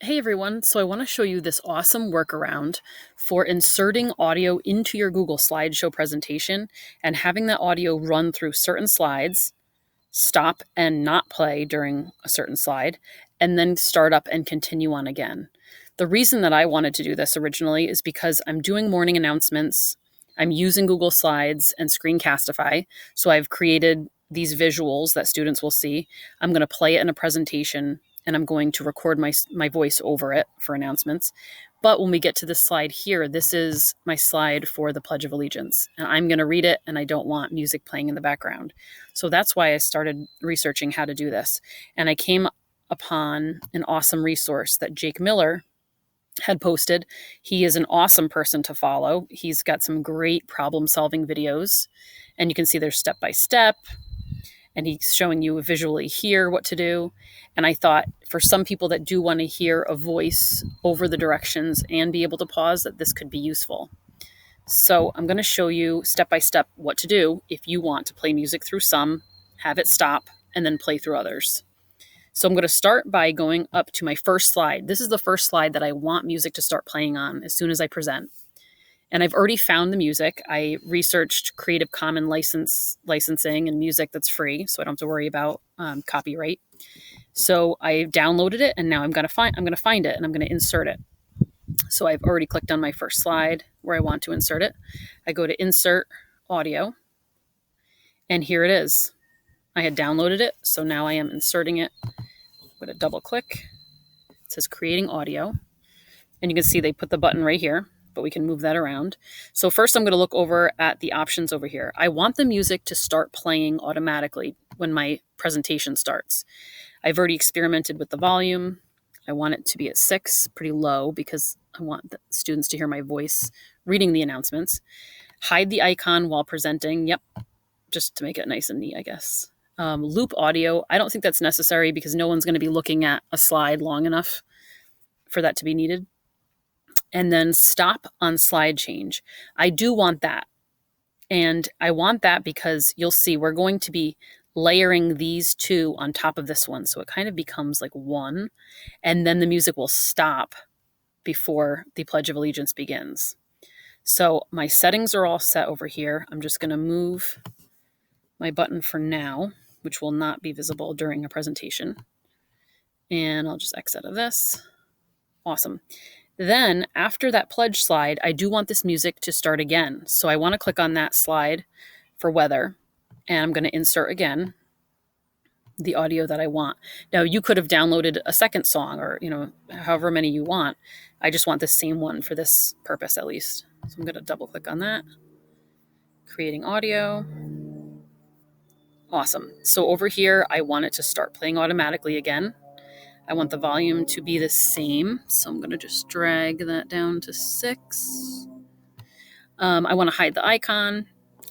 Hey everyone, so I want to show you this awesome workaround for inserting audio into your Google slideshow presentation and having that audio run through certain slides, stop and not play during a certain slide, and then start up and continue on again. The reason that I wanted to do this originally is because I'm doing morning announcements, I'm using Google Slides and Screencastify, so I've created these visuals that students will see. I'm going to play it in a presentation and I'm going to record my voice over it for announcements. But when we get to this slide here, this is my slide for the Pledge of Allegiance. And I'm going to read it, and I don't want music playing in the background. So that's why I started researching how to do this. And I came upon an awesome resource that Jake Miller had posted. He is an awesome person to follow. He's got some great problem-solving videos. And you can see there's step-by-step. And he's showing you visually here what to do. And I thought for some people that do want to hear a voice over the directions and be able to pause, that this could be useful. So I'm going to show you step by step what to do if you want to play music through some, have it stop, and then play through others. So I'm going to start by going up to my first slide. This is the first slide that I want music to start playing on as soon as I present. And I've already found the music. I researched Creative Commons licensing and music that's free, so I don't have to worry about copyright. So I downloaded it, and now I'm going to find it, and I'm going to insert it. So I've already clicked on my first slide where I want to insert it. I go to Insert Audio, and here it is. I had downloaded it, so now I am inserting it. I'm going to double click. It says Creating Audio, and you can see they put the button right here, but we can move that around. So first I'm going to look over at the options over here. I want the music to start playing automatically when my presentation starts. I've already experimented with the volume. I want it to be at 6, pretty low, because I want the students to hear my voice reading the announcements. Hide the icon while presenting. Yep, just to make it nice and neat, I guess. Loop audio. I don't think that's necessary because no one's going to be looking at a slide long enough for that to be needed. And then stop on slide change. I do want that. And I want that because you'll see we're going to be layering these two on top of this one. So it kind of becomes like one. And then the music will stop before the Pledge of Allegiance begins. So my settings are all set over here. I'm just going to move my button for now, which will not be visible during a presentation. And I'll just exit out of this. Awesome. Then after that pledge slide, I do want this music to start again. So I want to click on that slide for weather, and I'm going to insert again the audio that I want. Now you could have downloaded a second song or, however many you want. I just want the same one for this purpose at least. So I'm going to double click on that. Creating audio. Awesome. So over here, I want it to start playing automatically again. I want the volume to be the same, so I'm going to just drag that down to 6. I want to hide the icon.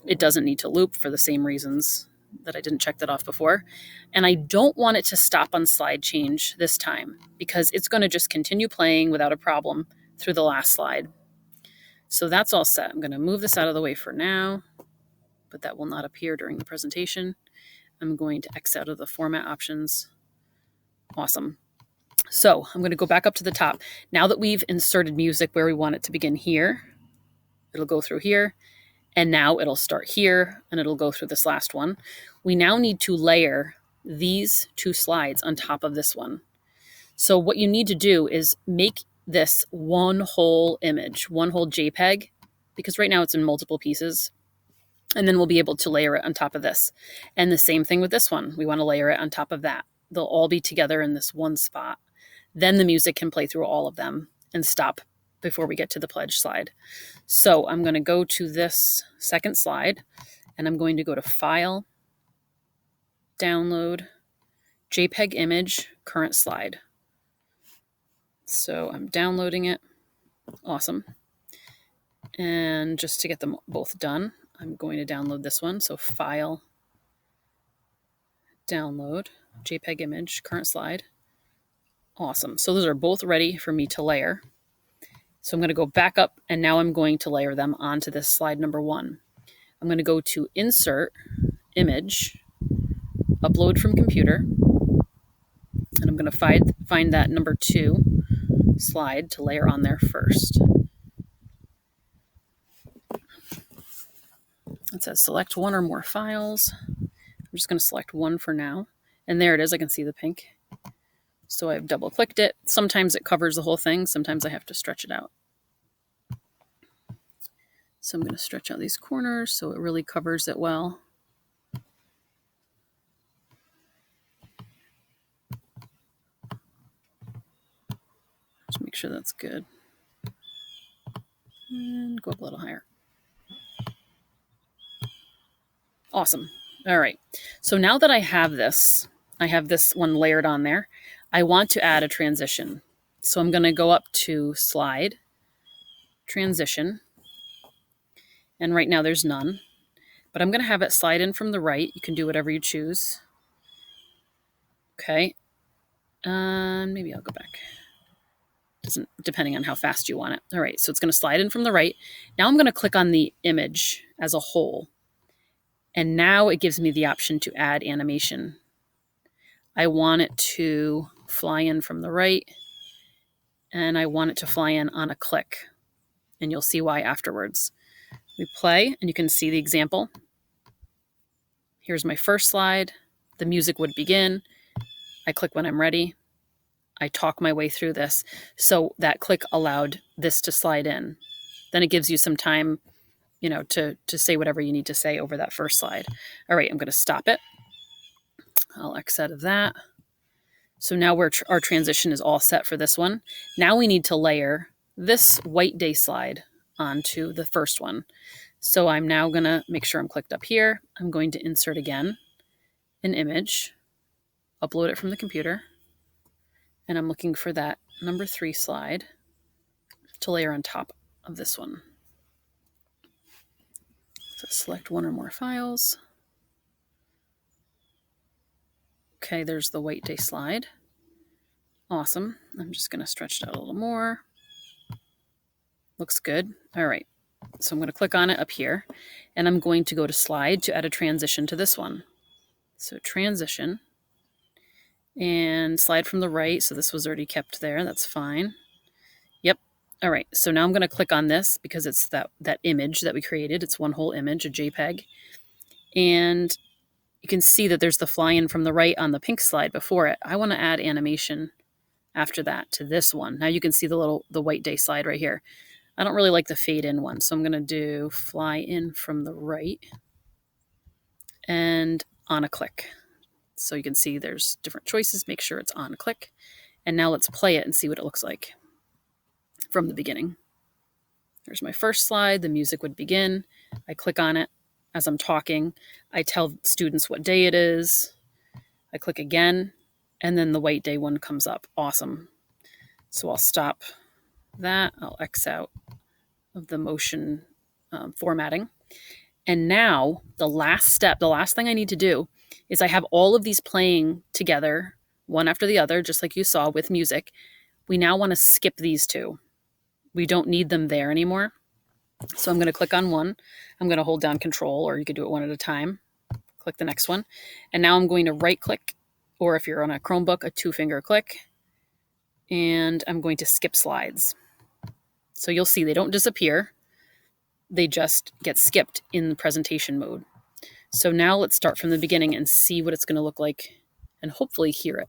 It doesn't need to loop for the same reasons that I didn't check that off before. And I don't want it to stop on slide change this time because it's going to just continue playing without a problem through the last slide. So that's all set. I'm going to move this out of the way for now, but that will not appear during the presentation. I'm going to X out of the format options. Awesome. So I'm going to go back up to the top. Now that we've inserted music where we want it to begin here, it'll go through here, and now it'll start here, and it'll go through this last one. We now need to layer these 2 slides on top of this one. So what you need to do is make this one whole image, one whole JPEG, because right now it's in multiple pieces, and then we'll be able to layer it on top of this. And the same thing with this one. We want to layer it on top of that. They'll all be together in this one spot. Then the music can play through all of them and stop before we get to the pledge slide. So I'm going to go to this second slide, and I'm going to go to File, Download, JPEG Image, Current Slide. So I'm downloading it. Awesome. And just to get them both done, I'm going to download this one. So File, Download, JPEG Image, Current Slide. Awesome. So those are both ready for me to layer. So I'm going to go back up, and now I'm going to layer them onto this slide number 1. I'm going to go to Insert, Image, Upload from Computer, and I'm going to find that number 2 slide to layer on there first. It says select one or more files. I'm just going to select one for now. And there it is. I can see the pink. So I've double clicked it. Sometimes it covers the whole thing. Sometimes I have to stretch it out. So I'm going to stretch out these corners so it really covers it well. Just make sure that's good. And go up a little higher. Awesome. All right. So now that I have this one layered on there. I want to add a transition. So I'm going to go up to Slide, Transition. And right now there's none. But I'm going to have it slide in from the right. You can do whatever you choose. Okay. Maybe I'll go back. Depending on how fast you want it. All right. So it's going to slide in from the right. Now I'm going to click on the image as a whole. And now it gives me the option to add animation. I want it to fly in from the right, and I want it to fly in on a click. And you'll see why afterwards. We play, and you can see the example. Here's my first slide. The music would begin. I click when I'm ready. I talk my way through this. So that click allowed this to slide in. Then it gives you some time to say whatever you need to say over that first slide. All right, I'm going to stop it. I'll X out of that. So now our transition is all set for this one. Now we need to layer this white day slide onto the first one. So I'm now going to make sure I'm clicked up here. I'm going to insert again an image, upload it from the computer, and I'm looking for that number 3 slide to layer on top of this one. So select one or more files. Okay, there's the white day slide. Awesome. I'm just going to stretch it out a little more. Looks good. All right. So I'm going to click on it up here, and I'm going to go to Slide to add a transition to this one. So Transition, and slide from the right. So this was already kept there. That's fine. Yep. All right. So now I'm going to click on this because it's that image that we created. It's one whole image, a JPEG. And you can see that there's the fly-in from the right on the pink slide before it. I want to add animation after that to this one. Now you can see the white day slide right here. I don't really like the fade in one, so I'm going to do fly in from the right and on a click. So you can see there's different choices. Make sure it's on a click. And now let's play it and see what it looks like from the beginning. There's my first slide. The music would begin. I click on it as I'm talking. I tell students what day it is. I click again, and then the white day one comes up. Awesome. So I'll stop that. I'll X out of the motion formatting. And now the last step, the last thing I need to do is I have all of these playing together, one after the other, just like you saw with music. We now want to skip these two. We don't need them there anymore. So I'm going to click on one. I'm going to hold down Control, or you could do it one at a time. Click the next one. And now I'm going to right click, or if you're on a Chromebook, a 2-finger click. And I'm going to skip slides. So you'll see they don't disappear. They just get skipped in the presentation mode. So now let's start from the beginning and see what it's going to look like and hopefully hear it.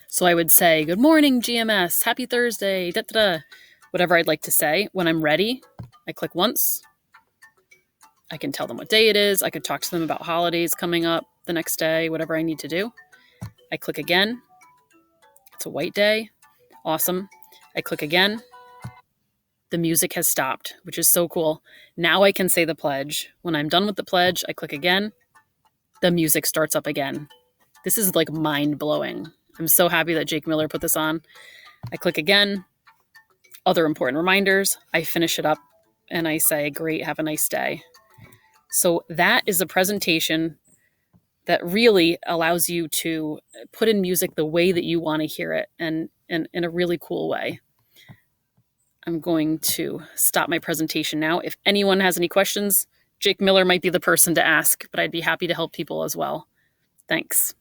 So I would say, good morning, GMS, happy Thursday, da-da-da, whatever I'd like to say. When I'm ready, I click once. I can tell them what day it is. I could talk to them about holidays coming up the next day, whatever I need to do. I click again. It's a white day. Awesome. I click again. The music has stopped, which is so cool. Now I can say the pledge. When I'm done with the pledge, I click again. The music starts up again. This is like mind-blowing. I'm so happy that Jake Miller put this on. I click again. Other important reminders. I finish it up and I say, great, have a nice day. So that is a presentation that really allows you to put in music the way that you want to hear it, and in a really cool way. I'm going to stop my presentation now. If anyone has any questions, Jake Miller might be the person to ask, but I'd be happy to help people as well. Thanks.